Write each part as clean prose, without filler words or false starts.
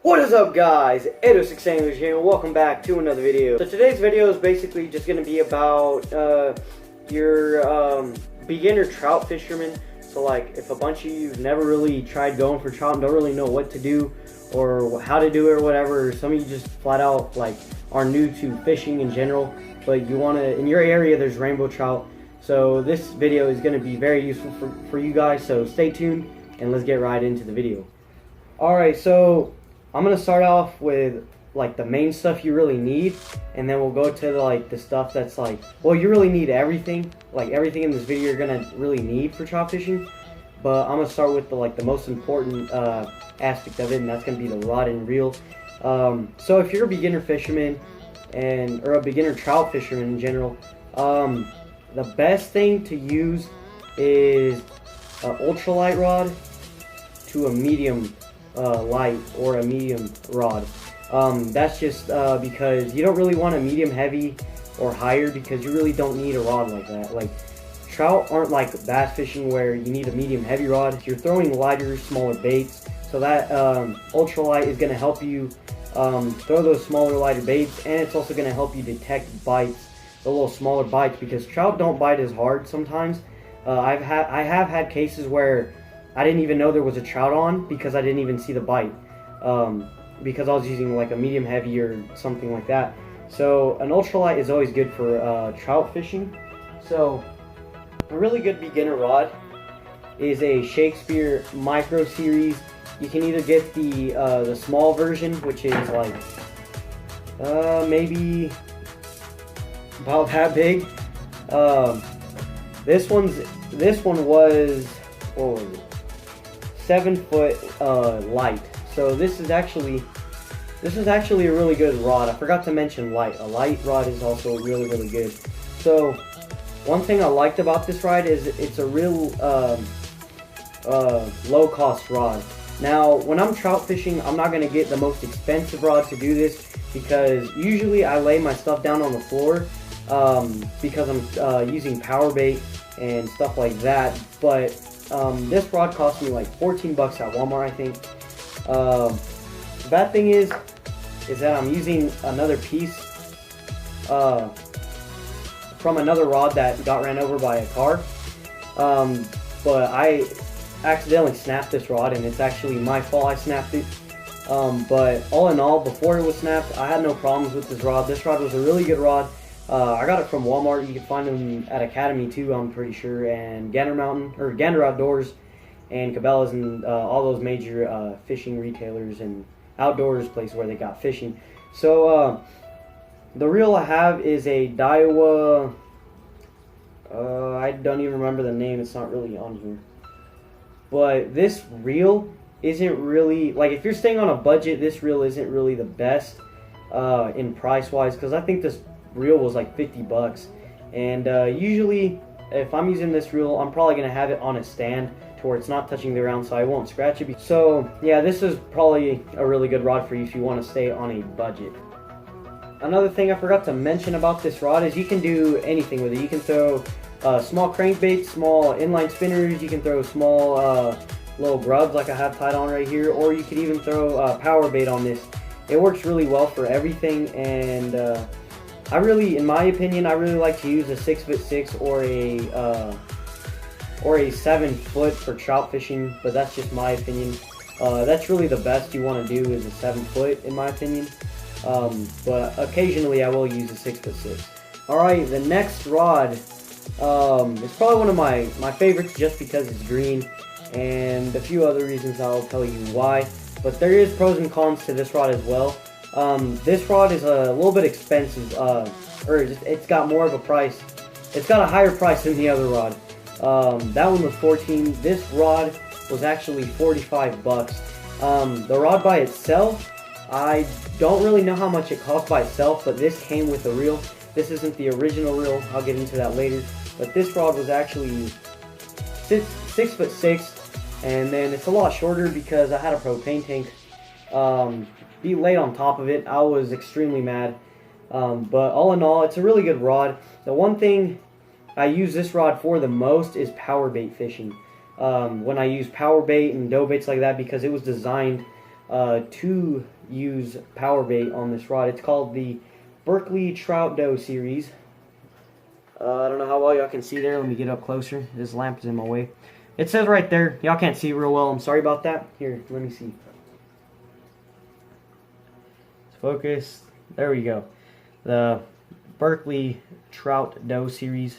What is up, guys? 806 English here, and welcome back to another video. So today's video is basically just going to be about your beginner trout fisherman. So like if a bunch of you've never really tried going for trout and don't really know what to do or how to do it or whatever, or some of you just flat out like are new to fishing in general, but you want to, in your area there's rainbow trout. So this video is going to be very useful for you guys, so stay tuned and let's get right into the video. Alright, so I'm going to start off with like the main stuff you really need, and then we'll go to the stuff that's like, well, you really need everything. Like everything in this video you're going to really need for trout fishing, but I'm going to start with the most important aspect of it, and that's going to be the rod and reel. So if you're a beginner fisherman or a beginner trout fisherman in general, the best thing to use is an ultralight rod to a medium light or a medium rod. That's just because you don't really want a medium heavy or higher, because you really don't need a rod like that. Like trout aren't like bass fishing where you need a medium heavy rod. You're throwing lighter, smaller baits, so that ultralight is going to help you throw those smaller, lighter baits, and it's also going to help you detect bites, the little smaller bites, because trout don't bite as hard sometimes. I have had cases where I didn't even know there was a trout on because I didn't even see the bite, because I was using like a medium heavy or something like that. So an ultralight is always good for trout fishing. So a really good beginner rod is a Shakespeare Micro Series. You can either get the small version, which is like maybe about that big. This one was, what was it? 7 foot light. So this is actually a really good rod. I forgot to mention light. A light rod is also really good. So one thing I liked about this rod is it's a real low cost rod. Now when I'm trout fishing, I'm not going to get the most expensive rod to do this, because usually I lay my stuff down on the floor because I'm using power bait and stuff like that. But this rod cost me like 14 bucks at Walmart, I think. The bad thing is that I'm using another piece from another rod that got ran over by a car. But I accidentally snapped this rod, and it's actually my fault I snapped it. But all in all, before it was snapped, I had no problems with this rod. This rod was a really good rod. I got it from Walmart. You can find them at Academy too, I'm pretty sure, and Gander Outdoors and Cabela's, and all those major fishing retailers and outdoors places where they got fishing. So the reel I have is a Daiwa, I don't even remember the name, it's not really on here. But this reel isn't really, like, if you're staying on a budget, this reel isn't really the best in price wise, because I think this reel was like 50 bucks, and usually if I'm using this reel, I'm probably going to have it on a stand to where it's not touching the ground, so I won't scratch it. So yeah, this is probably a really good rod for you if you want to stay on a budget. Another thing I forgot to mention about this rod is you can do anything with it. You can throw small crankbaits, small inline spinners, you can throw small little grubs like I have tied on right here, or you could even throw power bait on this. It works really well for everything, and in my opinion, I really like to use a 6'6" or a 7 foot for trout fishing, but that's just my opinion. That's really the best you want to do, is a 7 foot in my opinion. But occasionally I will use a 6'6". Alright, the next rod is probably one of my favorites, just because it's green, and a few other reasons I'll tell you why. But there is pros and cons to this rod as well. This rod is a little bit expensive, it's got more of a price. It's got a higher price than the other rod. That one was 14. This rod was actually 45 bucks. The rod by itself, I don't really know how much it cost by itself, but this came with a reel. This isn't the original reel. I'll get into that later. But this rod was actually 6'6", and then it's a lot shorter because I had a propane tank be laid on top of it. I was extremely mad. But all in all, it's a really good rod. The one thing I use this rod for the most is power bait fishing. When I use power bait and dough baits like that, because it was designed to use power bait on this rod. It's called the Berkeley Trout Doe series. I don't know how well y'all can see there. Let me get up closer. This lamp is in my way. It says right there. Y'all can't see real well. I'm sorry about that. Here, let me see. Let's focus. There we go. The Berkeley Trout Doe series.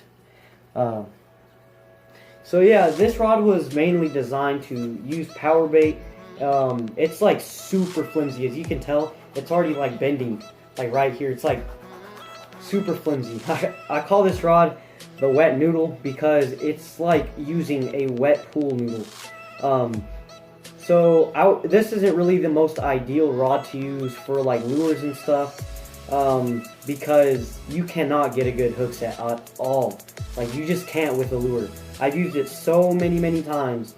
So yeah, this rod was mainly designed to use power bait. It's like super flimsy, as you can tell. It's already like bending, like right here. It's like super flimsy. I call this rod the wet noodle because it's like using a wet pool noodle. This isn't really the most ideal rod to use for like lures and stuff, because you cannot get a good hook set at all. Like, you just can't with a lure. I've used it so many times,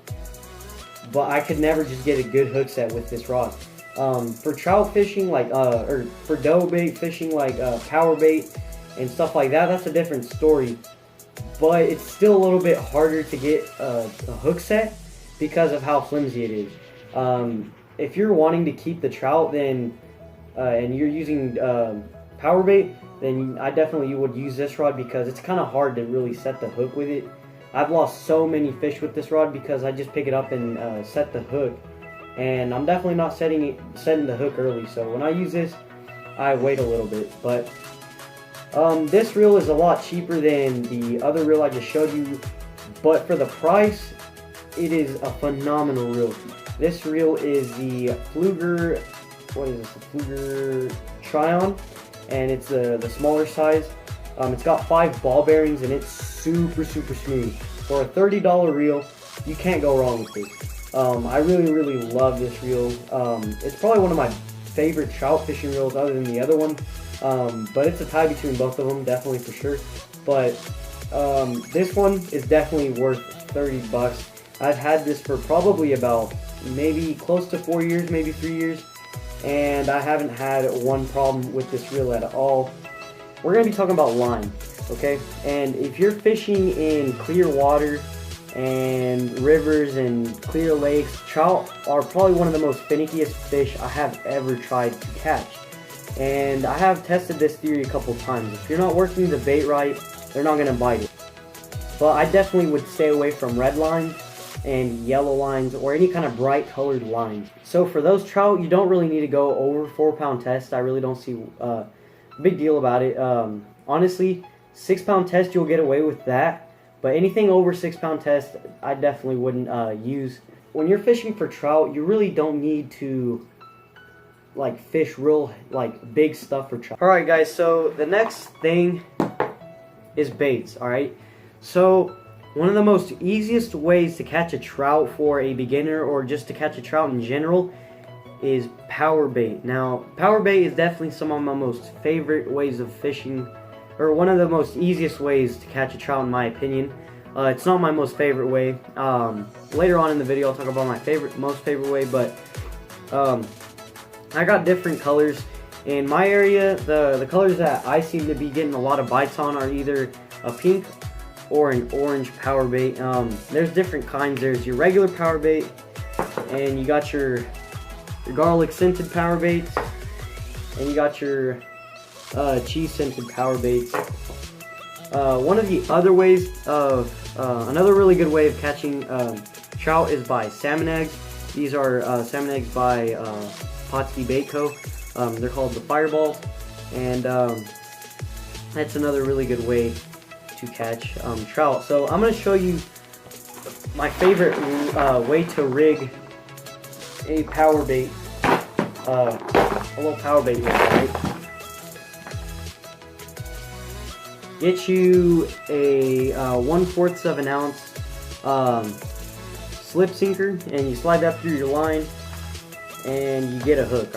but I could never just get a good hook set with this rod. For trout fishing, like, or for dough bait fishing, like power bait and stuff like that, that's a different story. But it's still a little bit harder to get a hook set because of how flimsy it is. If you're wanting to keep the trout, then and you're using power bait, then I definitely would use this rod because it's kind of hard to really set the hook with it. I've lost so many fish with this rod because I just pick it up and set the hook, and I'm definitely not setting the hook early. So when I use this, I wait a little bit. But this reel is a lot cheaper than the other reel I just showed you, but for the price, it is a phenomenal reel. This reel is the Fluger, what is this, the Fluger Tryon, and it's the smaller size. It's got 5 ball bearings and it's super smooth. For a $30 reel, you can't go wrong with this. I really love this reel. It's probably one of my favorite trout fishing reels other than the other one. But it's a tie between both of them, definitely for sure. But this one is definitely worth 30 bucks. I've had this for probably about maybe close to 4 years, maybe 3 years, and I haven't had one problem with this reel at all. We're going to be talking about line, okay? And if you're fishing in clear water and rivers and clear lakes, trout are probably one of the most finickiest fish I have ever tried to catch. And I have tested this theory a couple times. If you're not working the bait right, they're not going to bite it. But I definitely would stay away from red lines and yellow lines or any kind of bright colored lines. So for those trout, you don't really need to go over 4-pound test. I really don't see a big deal about it. Honestly, 6-pound test, you'll get away with that. But anything over 6-pound test, I definitely wouldn't use. When you're fishing for trout, you really don't need to like fish real like big stuff for trout. Alright guys, so the next thing is baits. Alright, so one of the most easiest ways to catch a trout for a beginner or just to catch a trout in general is power bait. Now, power bait is definitely some of my most favorite ways of fishing, or one of the most easiest ways to catch a trout in my opinion. It's not my most favorite way. Later on in the video I'll talk about my most favorite way, but I got different colors. In my area, the colors that I seem to be getting a lot of bites on are either a pink or an orange power bait. There's different kinds. There's your regular power bait, and you got your garlic scented power baits, and you got your cheese scented power baits. One of the other ways of another really good way of catching trout is by salmon eggs. These are salmon eggs by Potski Bait Co. They're called the Fireballs, and that's another really good way to catch trout. So I'm going to show you my favorite way to rig a power bait, a little power bait rig, right? Get you a 1/4 of an ounce slip sinker, and you slide that through your line, and you get a hook.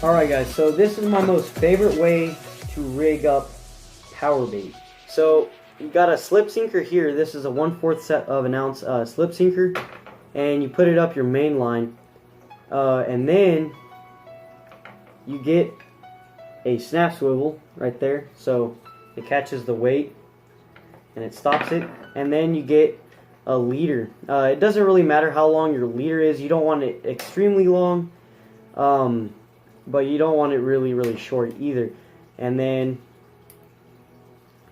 Alright guys, so this is my most favorite way to rig up power bait. So you got a slip sinker here. This is a 1/4 of an ounce slip sinker, and you put it up your main line, and then you get a snap swivel right there, so it catches the weight and it stops it. And then you get a leader. It doesn't really matter how long your leader is. You don't want it extremely long, but you don't want it really short either. And then,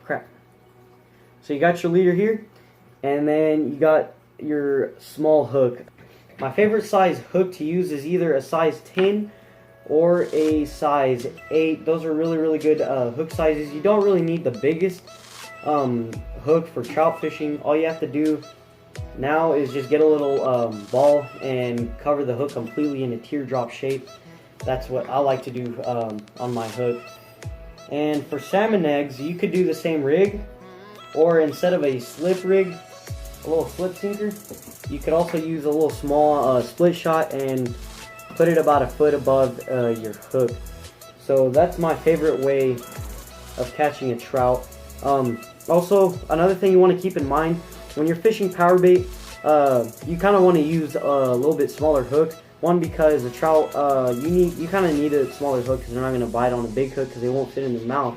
crap. So you got your leader here, and then you got your small hook. My favorite size hook to use is either a size 10 or a size 8. Those are really good hook sizes. You don't really need the biggest hook for trout fishing. All you have to do now is just get a little ball and cover the hook completely in a teardrop shape. That's what I like to do on my hook. And for salmon eggs, you could do the same rig, or instead of a slip rig, a little slip sinker, you could also use a little small split shot and put it about a foot above your hook. So that's my favorite way of catching a trout. Also, another thing you want to keep in mind, when you're fishing power bait, you kind of want to use a little bit smaller hook. One, because the trout, you kind of need a smaller hook because they're not going to bite on a big hook because they won't fit in their mouth.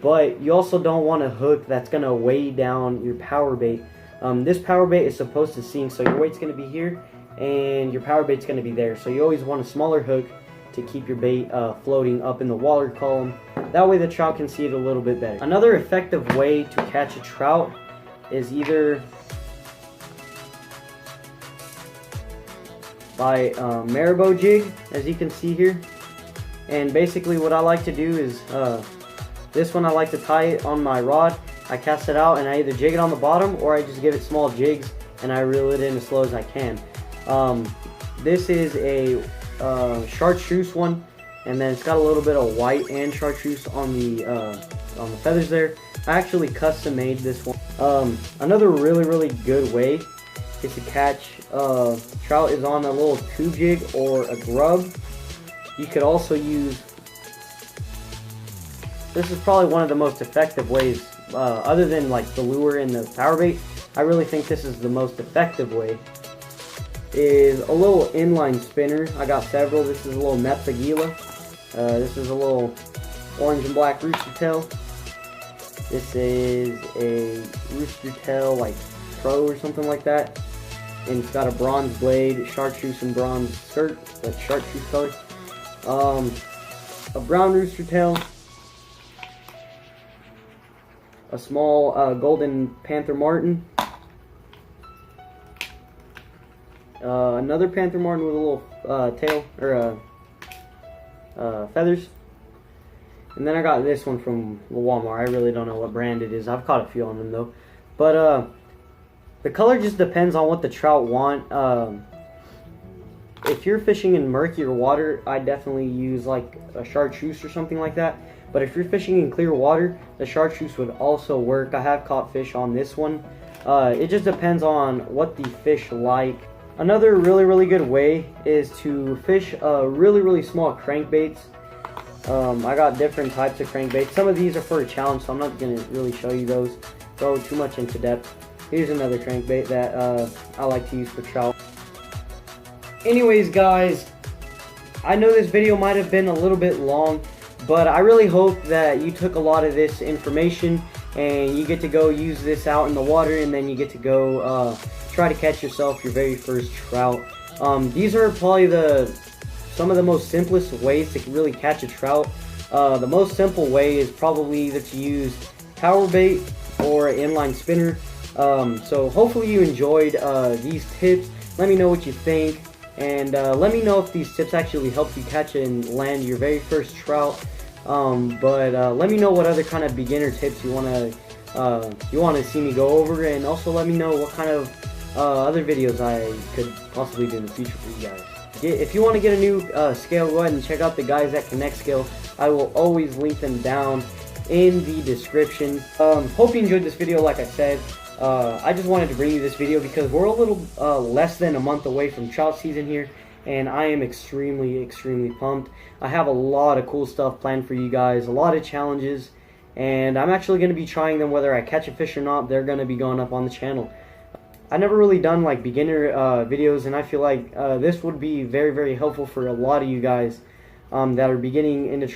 But you also don't want a hook that's going to weigh down your power bait. This power bait is supposed to sink, so your weight's going to be here and your power bait's going to be there. So you always want a smaller hook to keep your bait floating up in the water column. That way the trout can see it a little bit better. Another effective way to catch a trout is by marabou jig, as you can see here. And basically what I like to do is this one I like to tie it on my rod. I cast it out and I either jig it on the bottom or I just give it small jigs and I reel it in as slow as I can. This is a chartreuse one, and then it's got a little bit of white and chartreuse on the feathers there. I actually custom made this one. Another really good way is to catch trout is on a little tube jig or a grub. You could also use, this is probably one of the most effective ways, other than like the lure and the power bait. I really think this is the most effective way, is a little inline spinner. I got several. This is a little Mepagila. This is a little orange and black rooster tail. This is a rooster tail like pro or something like that. And it's got a bronze blade, chartreuse and bronze skirt, that's chartreuse color. A brown rooster tail. A small golden panther martin. Another panther martin with a little tail, or feathers. And then I got this one from Walmart. I really don't know what brand it is. I've caught a few on them though. But the color just depends on what the trout want. If you're fishing in murkier water, I definitely use like a chartreuse or something like that. But if you're fishing in clear water, the chartreuse would also work. I have caught fish on this one. It just depends on what the fish like. Another really good way is to fish really small crankbaits. I got different types of crankbaits. Some of these are for a challenge, so I'm not going to really show you those. Go too much into depth. Here's another crankbait that I like to use for trout. Anyways, guys, I know this video might have been a little bit long, but I really hope that you took a lot of this information and you get to go use this out in the water, and then you get to go try to catch yourself your very first trout. These are probably some of the most simplest ways to really catch a trout. The most simple way is probably either to use power bait or an inline spinner. So hopefully you enjoyed these tips. Let me know what you think, and let me know if these tips actually help you catch and land your very first trout. Let me know what other kind of beginner tips you want to see me go over, and also let me know what kind of other videos I could possibly do in the future for you guys. If you want to get a new scale, go ahead and check out the guys at Connect Scale. I will always link them down in the description. Hope you enjoyed this video. Like I said, I just wanted to bring you this video because we're a little less than a month away from trout season here, and I am extremely pumped. I have a lot of cool stuff planned for you guys, a lot of challenges, and I'm actually going to be trying them whether I catch a fish or not. They're going to be going up on the channel. I've never really done like beginner videos, and I feel like this would be very helpful for a lot of you guys that are getting into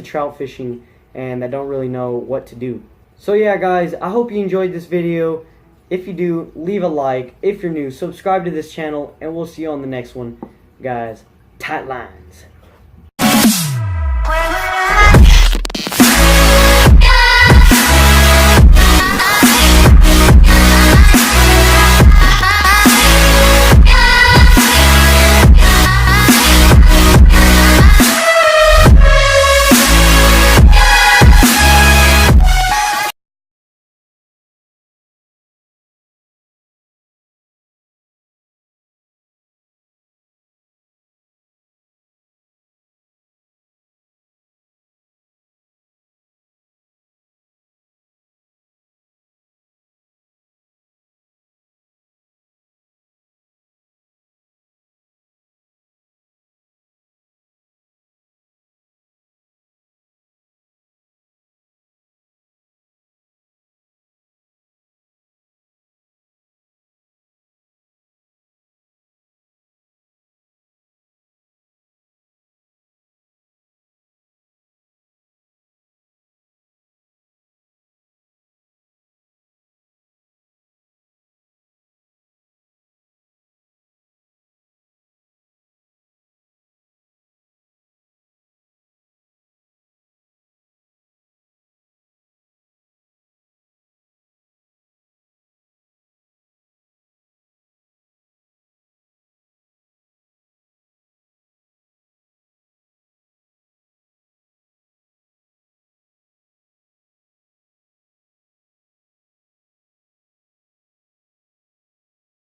trout fishing and that don't really know what to do. So yeah, guys, I hope you enjoyed this video. If you do, leave a like. If you're new, subscribe to this channel, and we'll see you on the next one. guys, tight lines.